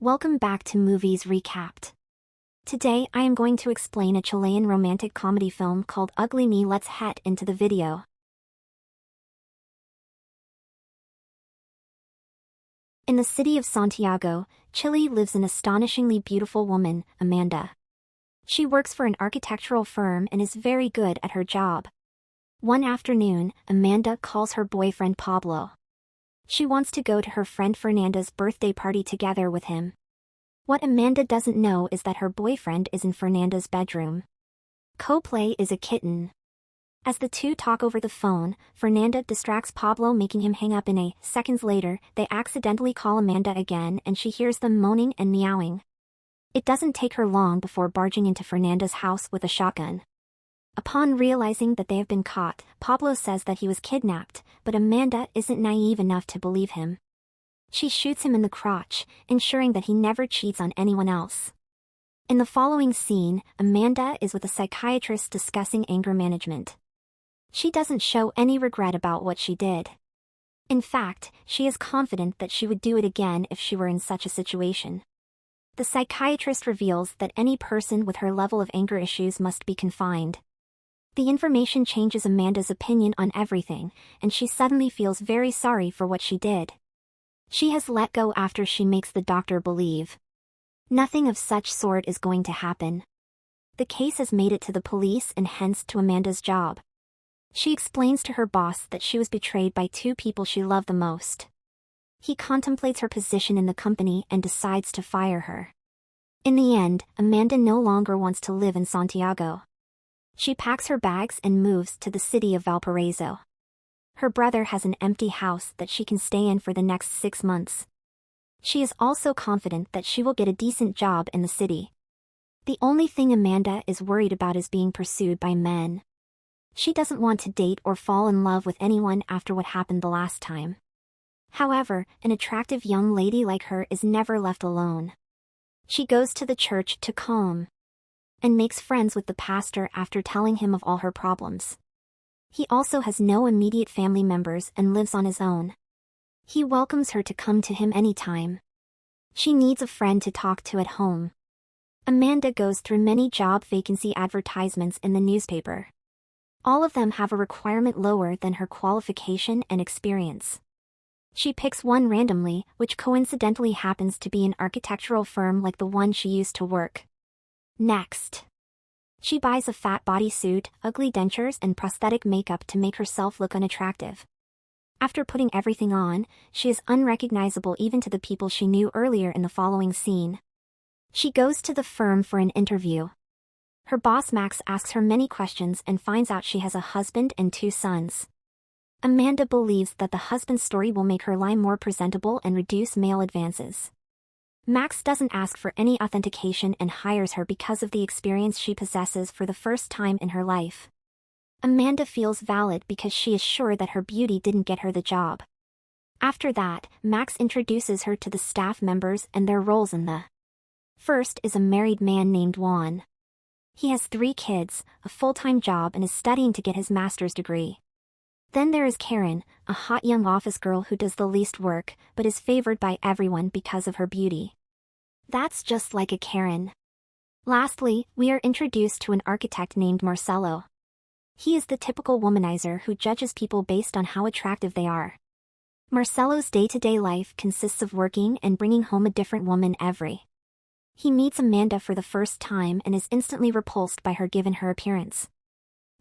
Welcome back to Movies Recapped. Today I am going to explain a Chilean romantic comedy film called Ugly Me. Let's head into the video. In the city of Santiago, Chile lives an astonishingly beautiful woman, Amanda. She works for an architectural firm and is very good at her job. One afternoon, Amanda calls her boyfriend Pablo. She wants to go to her friend Fernanda's birthday party together with him. What Amanda doesn't know is that her boyfriend is in Fernanda's bedroom. Co-play is a kitten. As the two talk over the phone, Fernanda distracts Pablo, making him hang up. Seconds later, they accidentally call Amanda again and she hears them moaning and meowing. It doesn't take her long before barging into Fernanda's house with a shotgun. Upon realizing that they have been caught, Pablo says that he was kidnapped, but Amanda isn't naive enough to believe him. She shoots him in the crotch, ensuring that he never cheats on anyone else. In the following scene, Amanda is with a psychiatrist discussing anger management. She doesn't show any regret about what she did. In fact, she is confident that she would do it again if she were in such a situation. The psychiatrist reveals that any person with her level of anger issues must be confined. The information changes Amanda's opinion on everything, and she suddenly feels very sorry for what she did. She has let go after she makes the doctor believe nothing of such sort is going to happen. The case has made it to the police and hence to Amanda's job. She explains to her boss that she was betrayed by two people she loved the most. He contemplates her position in the company and decides to fire her. In the end, Amanda no longer wants to live in Santiago. She packs her bags and moves to the city of Valparaiso. Her brother has an empty house that she can stay in for the next 6 months. She is also confident that she will get a decent job in the city. The only thing Amanda is worried about is being pursued by men. She doesn't want to date or fall in love with anyone after what happened the last time. However, an attractive young lady like her is never left alone. She goes to the church to calm and makes friends with the pastor after telling him of all her problems. He also has no immediate family members and lives on his own. He welcomes her to come to him anytime. She needs a friend to talk to at home. Amanda goes through many job vacancy advertisements in the newspaper. All of them have a requirement lower than her qualification and experience. She picks one randomly, which coincidentally happens to be an architectural firm like the one she used to work. Next, she buys a fat bodysuit, ugly dentures and prosthetic makeup to make herself look unattractive. After putting everything on, she is unrecognizable even to the people she knew earlier in the following scene. She goes to the firm for an interview. Her boss Max asks her many questions and finds out she has a husband and 2 sons. Amanda believes that the husband's story will make her lie more presentable and reduce male advances. Max doesn't ask for any authentication and hires her because of the experience she possesses for the first time in her life. Amanda feels valid because she is sure that her beauty didn't get her the job. After that, Max introduces her to the staff members and their roles in the first is a married man named Juan. He has 3 kids, a full-time job and is studying to get his master's degree. Then there is Karen, a hot young office girl who does the least work, but is favored by everyone because of her beauty. That's just like a Karen. Lastly, we are introduced to an architect named Marcelo. He is the typical womanizer who judges people based on how attractive they are. Marcelo's day-to-day life consists of working and bringing home a different woman every. He meets Amanda for the first time and is instantly repulsed by her given her appearance.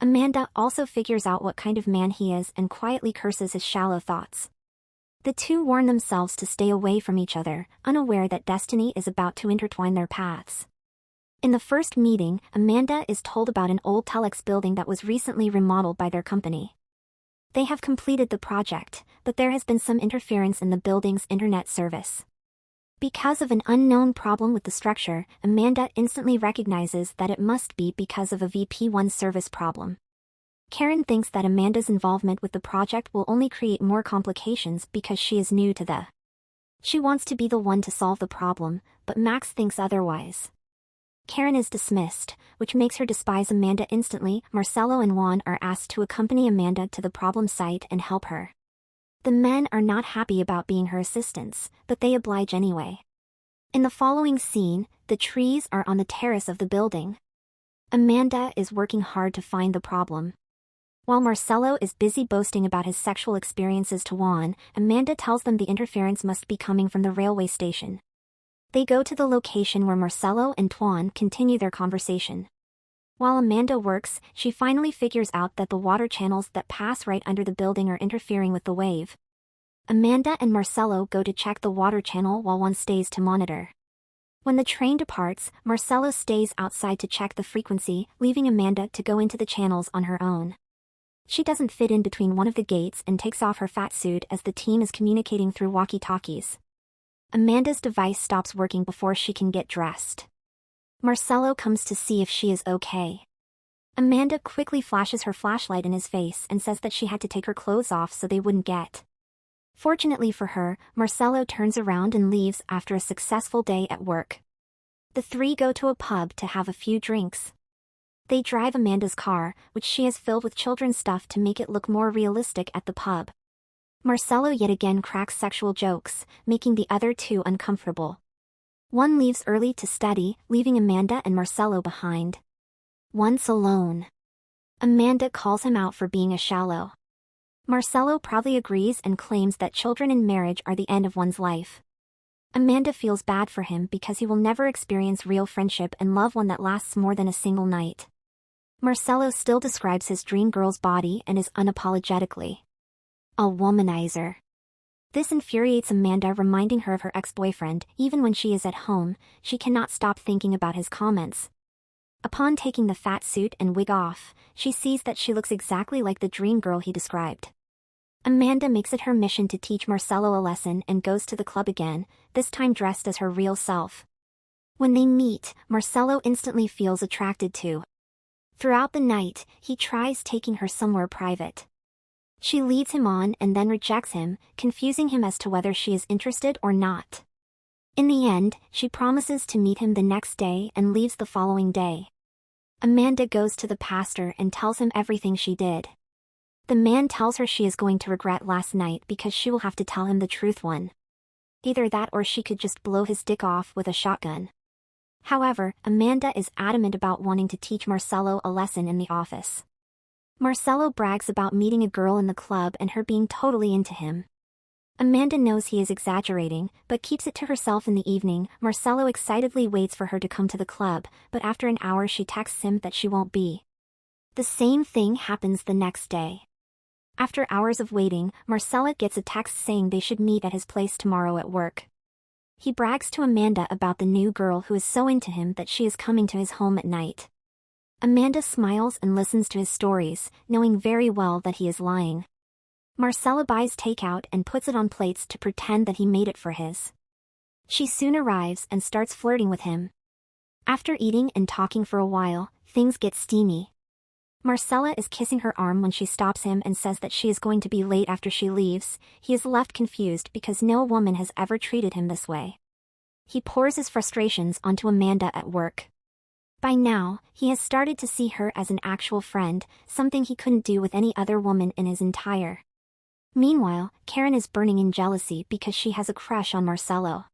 Amanda also figures out what kind of man he is and quietly curses his shallow thoughts. The two warn themselves to stay away from each other, unaware that destiny is about to intertwine their paths. In the first meeting, Amanda is told about an old telex building that was recently remodeled by their company. They have completed the project, but there has been some interference in the building's internet service. Because of an unknown problem with the structure, Amanda instantly recognizes that it must be because of a VP1 service problem. Karen thinks that Amanda's involvement with the project will only create more complications because she is new to the. She wants to be the one to solve the problem, but Max thinks otherwise. Karen is dismissed, which makes her despise Amanda instantly. Marcelo and Juan are asked to accompany Amanda to the problem site and help her. The men are not happy about being her assistants, but they oblige anyway. In the following scene, the trees are on the terrace of the building. Amanda is working hard to find the problem. While Marcelo is busy boasting about his sexual experiences to Juan, Amanda tells them the interference must be coming from the railway station. They go to the location where Marcelo and Juan continue their conversation. While Amanda works, she finally figures out that the water channels that pass right under the building are interfering with the wave. Amanda and Marcelo go to check the water channel while Juan stays to monitor. When the train departs, Marcelo stays outside to check the frequency, leaving Amanda to go into the channels on her own. She doesn't fit in between one of the gates and takes off her fat suit as the team is communicating through walkie-talkies. Amanda's device stops working before she can get dressed. Marcelo comes to see if she is okay. Amanda quickly flashes her flashlight in his face and says that she had to take her clothes off so they wouldn't get. Fortunately for her, Marcelo turns around and leaves after a successful day at work. The three go to a pub to have a few drinks. They drive Amanda's car, which she has filled with children's stuff to make it look more realistic at the pub. Marcelo yet again cracks sexual jokes, making the other two uncomfortable. One leaves early to study, leaving Amanda and Marcelo behind. Once alone, Amanda calls him out for being a shallow. Marcelo proudly agrees and claims that children and marriage are the end of one's life. Amanda feels bad for him because he will never experience real friendship and love one that lasts more than a single night. Marcelo still describes his dream girl's body and is unapologetically a womanizer. This infuriates Amanda, reminding her of her ex-boyfriend. Even when she is at home, she cannot stop thinking about his comments. Upon taking the fat suit and wig off, she sees that she looks exactly like the dream girl he described. Amanda makes it her mission to teach Marcelo a lesson and goes to the club again, this time dressed as her real self. When they meet, Marcelo instantly feels attracted to. Throughout the night, he tries taking her somewhere private. She leads him on and then rejects him, confusing him as to whether she is interested or not. In the end, she promises to meet him the next day and leaves the following day. Amanda goes to the pastor and tells him everything she did. The man tells her she is going to regret last night because she will have to tell him the truth. Either that or she could just blow his dick off with a shotgun. However, Amanda is adamant about wanting to teach Marcelo a lesson in the office. Marcelo brags about meeting a girl in the club and her being totally into him. Amanda knows he is exaggerating, but keeps it to herself. In the evening, Marcelo excitedly waits for her to come to the club, but after an hour she texts him that she won't be. The same thing happens the next day. After hours of waiting, Marcelo gets a text saying they should meet at his place tomorrow at work. He brags to Amanda about the new girl who is so into him that she is coming to his home at night. Amanda smiles and listens to his stories, knowing very well that he is lying. Marcelo buys takeout and puts it on plates to pretend that he made it for his. She soon arrives and starts flirting with him. After eating and talking for a while, things get steamy. Marcella is kissing her arm when she stops him and says that she is going to be late after she leaves. He is left confused because no woman has ever treated him this way. He pours his frustrations onto Amanda at work. By now, he has started to see her as an actual friend, something he couldn't do with any other woman in his entire. Meanwhile, Karen is burning in jealousy because she has a crush on Marcelo.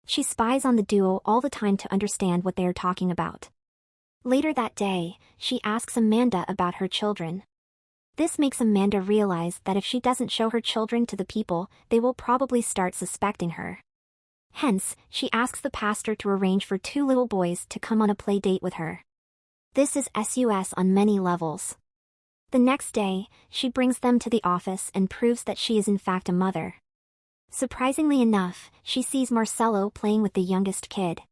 She spies on the duo all the time to understand what they are talking about. Later that day, she asks Amanda about her children. This makes Amanda realize that if she doesn't show her children to the people, they will probably start suspecting her. Hence, she asks the pastor to arrange for 2 little boys to come on a play date with her. This is sus on many levels. The next day, she brings them to the office and proves that she is in fact a mother. Surprisingly enough, she sees Marcelo playing with the youngest kid.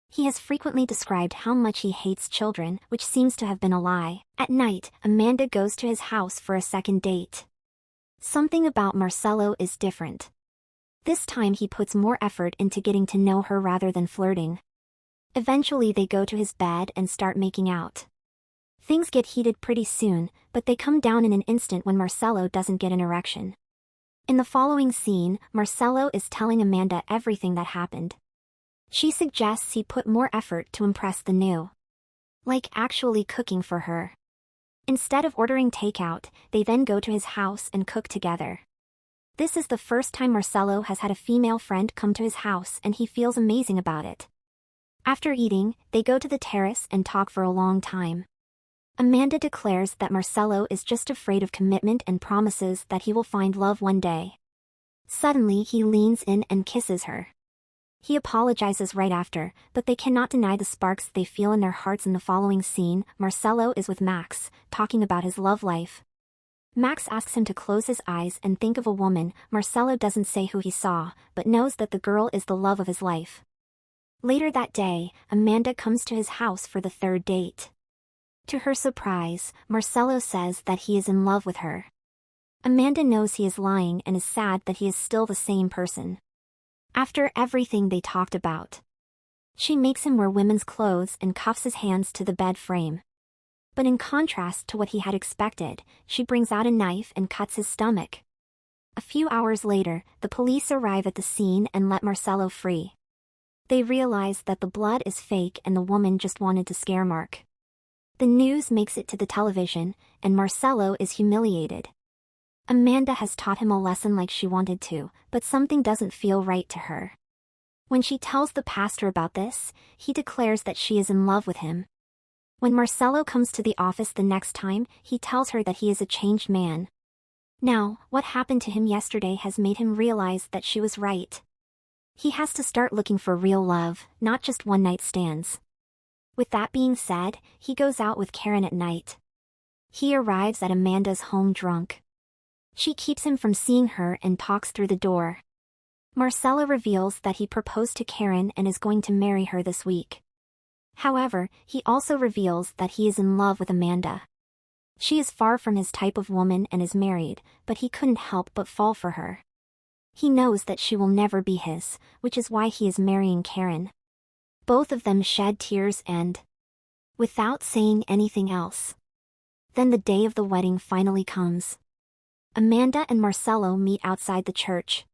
He has frequently described how much he hates children, which seems to have been a lie. At night, Amanda goes to his house for a second date. Something about Marcelo is different. This time he puts more effort into getting to know her rather than flirting. Eventually they go to his bed and start making out. Things get heated pretty soon, but they come down in an instant when Marcelo doesn't get an erection. In the following scene, Marcelo is telling Amanda everything that happened. She suggests he put more effort to impress the new. Like actually cooking for her. Instead of ordering takeout, they then go to his house and cook together. This is the first time Marcelo has had a female friend come to his house and he feels amazing about it. After eating, they go to the terrace and talk for a long time. Amanda declares that Marcelo is just afraid of commitment and promises that he will find love one day. Suddenly he leans in and kisses her. He apologizes right after, but they cannot deny the sparks they feel in their hearts. In the following scene, Marcelo is with Max, talking about his love life. Max asks him to close his eyes and think of a woman. Marcelo doesn't say who he saw, but knows that the girl is the love of his life. Later that day, Amanda comes to his house for the third date. To her surprise, Marcelo says that he is in love with her. Amanda knows he is lying and is sad that he is still the same person. After everything they talked about, she makes him wear women's clothes and cuffs his hands to the bed frame. But in contrast to what he had expected, she brings out a knife and cuts his stomach. A few hours later, the police arrive at the scene and let Marcelo free. They realize that the blood is fake and the woman just wanted to scare Mark. The news makes it to the television, and Marcelo is humiliated. Amanda has taught him a lesson like she wanted to, but something doesn't feel right to her. When she tells the pastor about this, he declares that she is in love with him. When Marcelo comes to the office the next time, he tells her that he is a changed man. Now, what happened to him yesterday has made him realize that she was right. He has to start looking for real love, not just one-night stands. With that being said, he goes out with Karen at night. He arrives at Amanda's home drunk. She keeps him from seeing her and talks through the door. Marcelo reveals that he proposed to Karen and is going to marry her this week. However, he also reveals that he is in love with Amanda. She is far from his type of woman and is married, but he couldn't help but fall for her. He knows that she will never be his, which is why he is marrying Karen. Both of them shed tears and, without saying anything else. Then the day of the wedding finally comes. Amanda and Marcelo meet outside the church.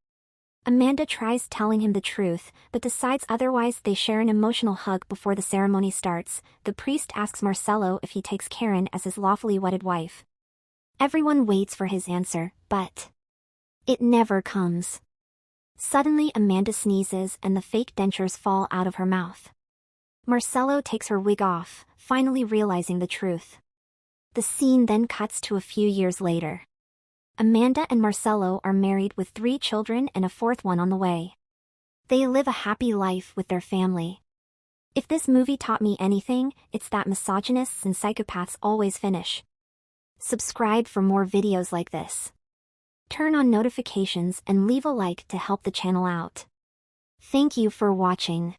Amanda tries telling him the truth, but decides otherwise. They share an emotional hug before the ceremony starts. The priest asks Marcelo if he takes Karen as his lawfully wedded wife. Everyone waits for his answer, but it never comes. Suddenly Amanda sneezes and the fake dentures fall out of her mouth. Marcelo takes her wig off, finally realizing the truth. The scene then cuts to a few years later. Amanda and Marcelo are married with 3 children and a 4th one on the way. They live a happy life with their family. If this movie taught me anything, it's that misogynists and psychopaths always finish. Subscribe for more videos like this. Turn on notifications and leave a like to help the channel out. Thank you for watching.